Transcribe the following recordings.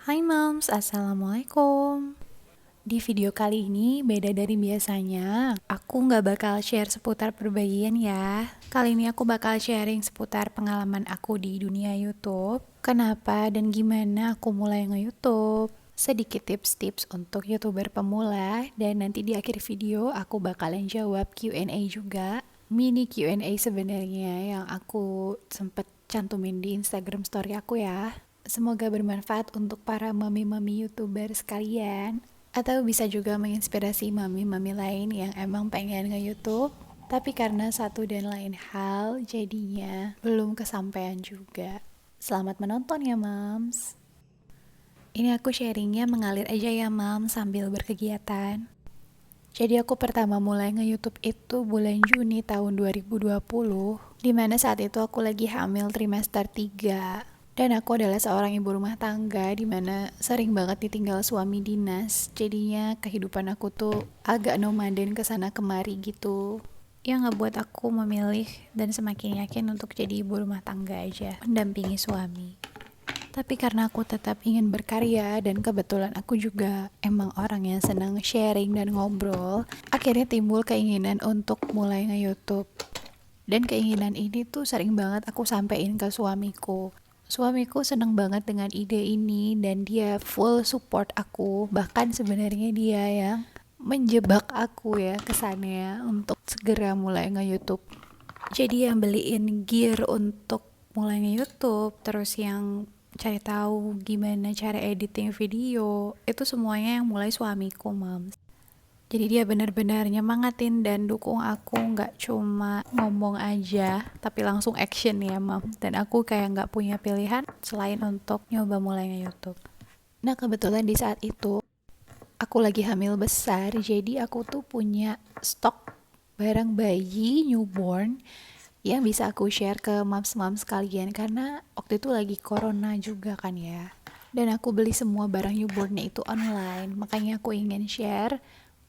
Hai Moms, Assalamualaikum. Di video kali ini beda dari biasanya, aku nggak bakal share seputar perbagian ya. Kali ini aku bakal sharing seputar pengalaman aku di dunia YouTube, kenapa dan gimana aku mulai nge-YouTube, sedikit tips-tips untuk YouTuber pemula, dan nanti di akhir video aku bakalan jawab Q&A juga. Mini Q&A sebenarnya yang aku sempet cantumin di Instagram story aku ya. Semoga bermanfaat untuk para mami-mami YouTuber sekalian. Atau bisa juga menginspirasi mami-mami lain yang emang pengen nge-YouTube, tapi karena satu dan lain hal jadinya belum kesampaian juga. Selamat menonton ya Mams. Ini aku sharingnya mengalir aja ya Mams sambil berkegiatan. Jadi aku pertama mulai nge-YouTube itu bulan Juni tahun 2020, dimana saat itu aku lagi hamil trimester 3. Dan aku adalah seorang ibu rumah tangga dimana sering banget ditinggal suami dinas. Jadinya kehidupan aku tuh agak nomaden kesana kemari gitu. Yang ngebuat aku memilih dan semakin yakin untuk jadi ibu rumah tangga aja, mendampingi suami. Tapi karena aku tetap ingin berkarya dan kebetulan aku juga emang orang yang senang sharing dan ngobrol, akhirnya timbul keinginan untuk mulai nge-YouTube. Dan keinginan ini tuh sering banget aku sampein ke suamiku. Suamiku seneng banget dengan ide ini dan dia full support aku. Bahkan sebenarnya dia yang menjebak aku ya kesannya untuk segera mulai nge-YouTube. Jadi yang beliin gear untuk mulai nge-YouTube, terus yang cari tahu gimana cara editing video, itu semuanya yang mulai suamiku, Mams. Jadi dia benar-benar nyemangatin dan dukung aku, nggak cuma ngomong aja, tapi langsung action ya, Mam. Dan aku kayak nggak punya pilihan selain untuk nyoba mulai nge-YouTube. Nah, kebetulan di saat itu, aku lagi hamil besar, jadi aku tuh punya stok barang bayi newborn yang bisa aku share ke moms-moms sekalian karena waktu itu lagi corona juga kan ya. Dan aku beli semua barang newbornnya itu online, makanya aku ingin share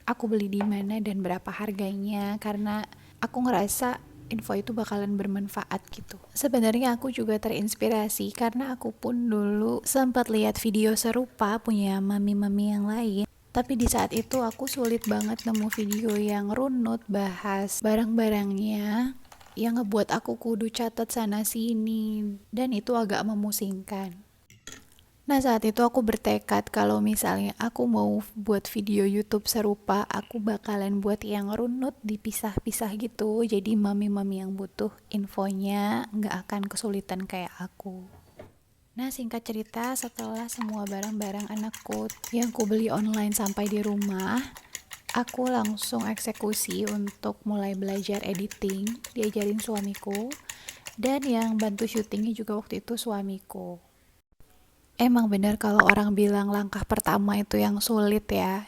aku beli di mana dan berapa harganya karena aku ngerasa info itu bakalan bermanfaat gitu. Sebenarnya aku juga terinspirasi karena aku pun dulu sempat lihat video serupa punya mami-mami yang lain. Tapi di saat itu aku sulit banget nemu video yang runut bahas barang-barangnya yang ngebuat aku kudu catat sana sini dan itu agak memusingkan. Nah saat itu aku bertekad kalau misalnya aku mau buat video YouTube serupa, aku bakalan buat yang runut dipisah-pisah gitu. Jadi mami-mami yang butuh infonya nggak akan kesulitan kayak aku. Nah singkat cerita setelah semua barang-barang anakku yang ku beli online sampai di rumah, aku langsung eksekusi untuk mulai belajar editing, diajarin suamiku. Dan yang bantu syutingnya juga waktu itu suamiku. Emang benar kalau orang bilang langkah pertama itu yang sulit ya.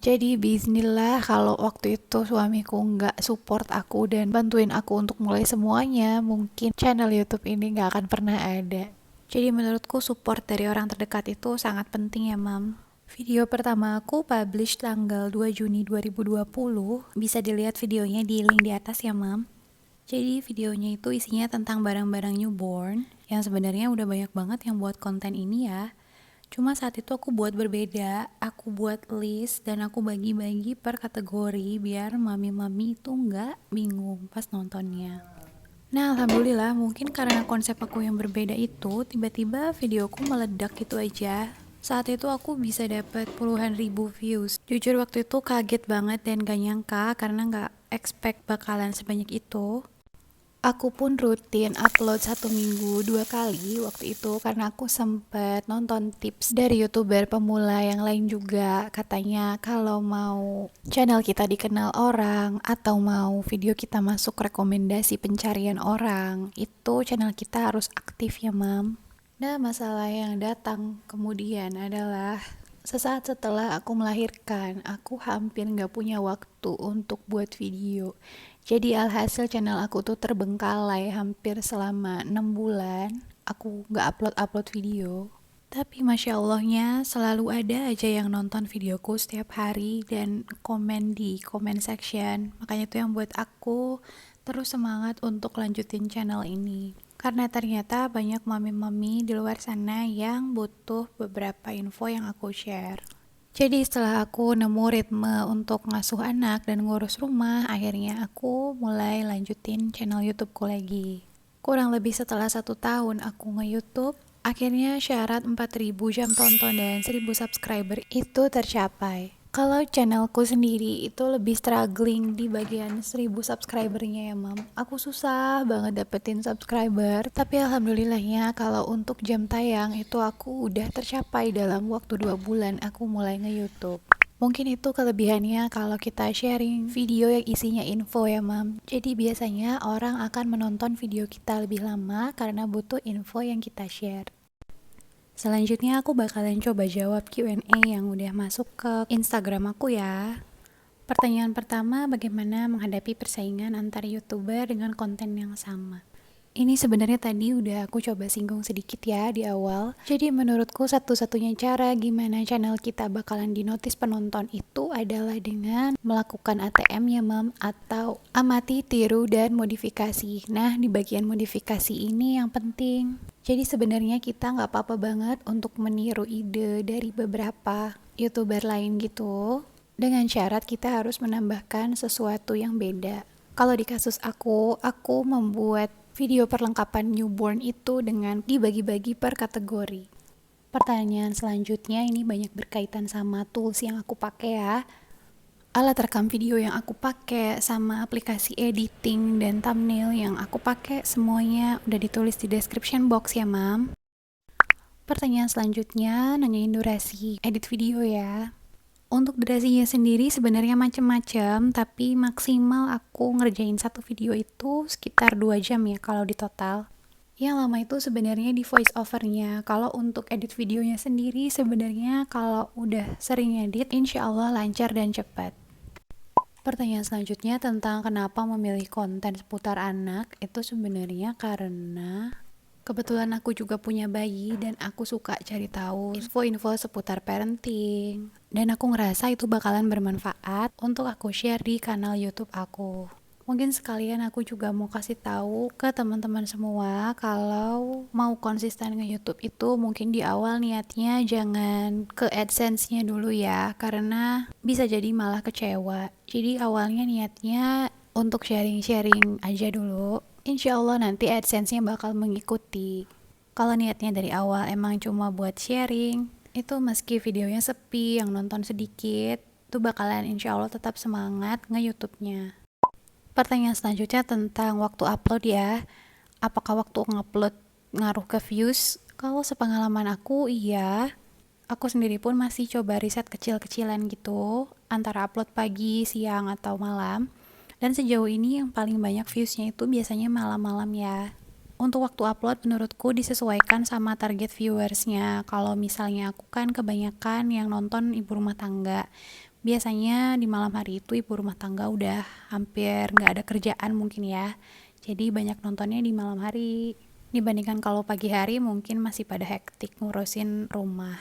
Jadi bismillah kalau waktu itu suamiku nggak support aku dan bantuin aku untuk mulai semuanya, mungkin channel YouTube ini nggak akan pernah ada. Jadi menurutku support dari orang terdekat itu sangat penting ya Mam. Video pertama aku publish tanggal 2 Juni 2020, bisa dilihat videonya di link di atas ya Mam. Jadi videonya itu isinya tentang barang-barang newborn, yang sebenarnya udah banyak banget yang buat konten ini ya. Cuma saat itu aku buat berbeda, aku buat list dan aku bagi-bagi per kategori biar mami-mami itu nggak bingung pas nontonnya. Nah alhamdulillah mungkin karena konsep aku yang berbeda itu, tiba-tiba videoku meledak gitu aja. Saat itu aku bisa dapat puluhan ribu views. Jujur waktu itu kaget banget dan gak nyangka karena gak expect bakalan sebanyak itu. Aku pun rutin upload 1 minggu 2 kali waktu itu karena aku sempet nonton tips dari YouTuber pemula yang lain juga. Katanya kalau mau channel kita dikenal orang atau mau video kita masuk rekomendasi pencarian orang, itu channel kita harus aktif ya Mam. Nah masalah yang datang kemudian adalah sesaat setelah aku melahirkan, aku hampir gak punya waktu untuk buat video. Jadi alhasil channel aku tuh terbengkalai hampir selama 6 bulan. Aku gak upload-upload video. Tapi Masya Allahnya selalu ada aja yang nonton videoku setiap hari dan komen di comment section. Makanya itu yang buat aku terus semangat untuk lanjutin channel ini. Karena ternyata banyak mami-mami di luar sana yang butuh beberapa info yang aku share. Jadi setelah aku nemu ritme untuk ngasuh anak dan ngurus rumah, akhirnya aku mulai lanjutin channel YouTubeku lagi. Kurang lebih setelah 1 tahun aku nge-YouTube, akhirnya syarat 4.000 jam tonton dan 1.000 subscriber itu tercapai. Kalau channelku sendiri itu lebih struggling di bagian 1.000 subscribernya ya mam. Aku susah banget dapetin subscriber, tapi alhamdulillahnya kalau untuk jam tayang itu aku udah tercapai dalam waktu 2 bulan aku mulai nge-YouTube. Mungkin itu kelebihannya kalau kita sharing video yang isinya info ya mam. Jadi biasanya orang akan menonton video kita lebih lama karena butuh info yang kita share. Selanjutnya aku bakalan coba jawab Q&A yang udah masuk ke Instagram aku ya. Pertanyaan pertama, bagaimana menghadapi persaingan antar YouTuber dengan konten yang sama? Ini sebenarnya tadi udah aku coba singgung sedikit ya di awal. Jadi menurutku satu-satunya cara gimana channel kita bakalan dinotis penonton itu adalah dengan melakukan ATM ya mam, atau amati, tiru, dan modifikasi. Nah di bagian modifikasi ini yang penting. Jadi sebenarnya kita nggak apa-apa banget untuk meniru ide dari beberapa YouTuber lain gitu. Dengan syarat kita harus menambahkan sesuatu yang beda. Kalau di kasus aku membuat video perlengkapan newborn itu dengan dibagi-bagi per kategori. Pertanyaan selanjutnya ini banyak berkaitan sama tools yang aku pakai ya. Alat rekam video yang aku pakai sama aplikasi editing dan thumbnail yang aku pakai semuanya udah ditulis di description box ya mam. Pertanyaan selanjutnya nanyain durasi edit video ya. Untuk durasinya sendiri sebenarnya macam-macam, tapi maksimal aku ngerjain satu video itu sekitar 2 jam ya kalau di total. Yang lama itu sebenarnya di voice overnya. Kalau untuk edit videonya sendiri sebenarnya kalau udah sering edit, insya Allah lancar dan cepat. Pertanyaan selanjutnya tentang kenapa memilih konten seputar anak, itu sebenarnya karena kebetulan aku juga punya bayi dan aku suka cari tahu info-info seputar parenting. Dan aku ngerasa itu bakalan bermanfaat untuk aku share di kanal YouTube aku. Mungkin sekalian aku juga mau kasih tahu ke teman-teman semua kalau mau konsisten nge-YouTube itu mungkin di awal niatnya jangan ke AdSense-nya dulu ya, karena bisa jadi malah kecewa. Jadi awalnya niatnya untuk sharing-sharing aja dulu. Insya Allah nanti AdSense-nya bakal mengikuti. Kalau niatnya dari awal emang cuma buat sharing, itu meski videonya sepi, yang nonton sedikit, itu bakalan insya Allah tetap semangat nge-YouTube-nya. Pertanyaan selanjutnya tentang waktu upload ya. Apakah waktu ngupload ngaruh ke views? Kalau sepengalaman aku, iya. Aku sendiri pun masih coba riset kecil-kecilan gitu, antara upload pagi, siang, atau malam. Dan sejauh ini yang paling banyak viewsnya itu biasanya malam-malam ya. Untuk waktu upload menurutku disesuaikan sama target viewersnya. Kalau misalnya aku kan kebanyakan yang nonton ibu rumah tangga. Biasanya di malam hari itu ibu rumah tangga udah hampir nggak ada kerjaan mungkin ya. Jadi banyak nontonnya di malam hari. Dibandingkan kalau pagi hari mungkin masih pada hektik ngurusin rumah.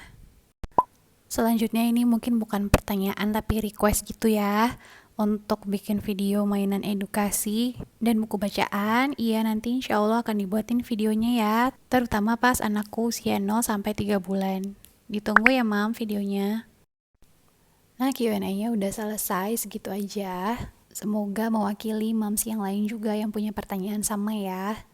Selanjutnya ini mungkin bukan pertanyaan tapi request gitu ya. Untuk bikin video mainan edukasi dan buku bacaan, iya nanti insya Allah akan dibuatin videonya ya, terutama pas anakku usia 0 sampai 3 bulan. Ditunggu ya mam videonya. Nah Q&A-nya udah selesai, segitu aja. Semoga mewakili mams yang lain juga yang punya pertanyaan sama ya.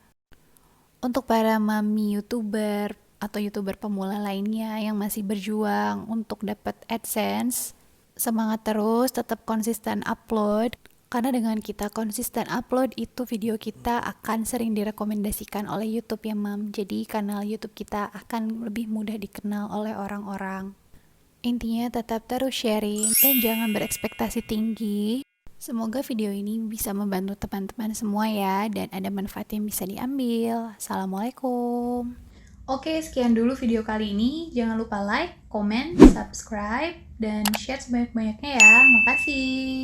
Untuk para mami YouTuber atau YouTuber pemula lainnya yang masih berjuang untuk dapat AdSense, semangat terus, tetap konsisten upload. Karena dengan kita konsisten upload itu video kita akan sering direkomendasikan oleh YouTube ya mam. Jadi kanal YouTube kita akan lebih mudah dikenal oleh orang-orang. Intinya tetap terus sharing dan jangan berekspektasi tinggi. Semoga video ini bisa membantu teman-teman semua ya dan ada manfaat yang bisa diambil. Assalamualaikum. Oke, sekian dulu video kali ini. Jangan lupa like, comment, subscribe, dan share sebanyak-banyaknya ya. Makasih.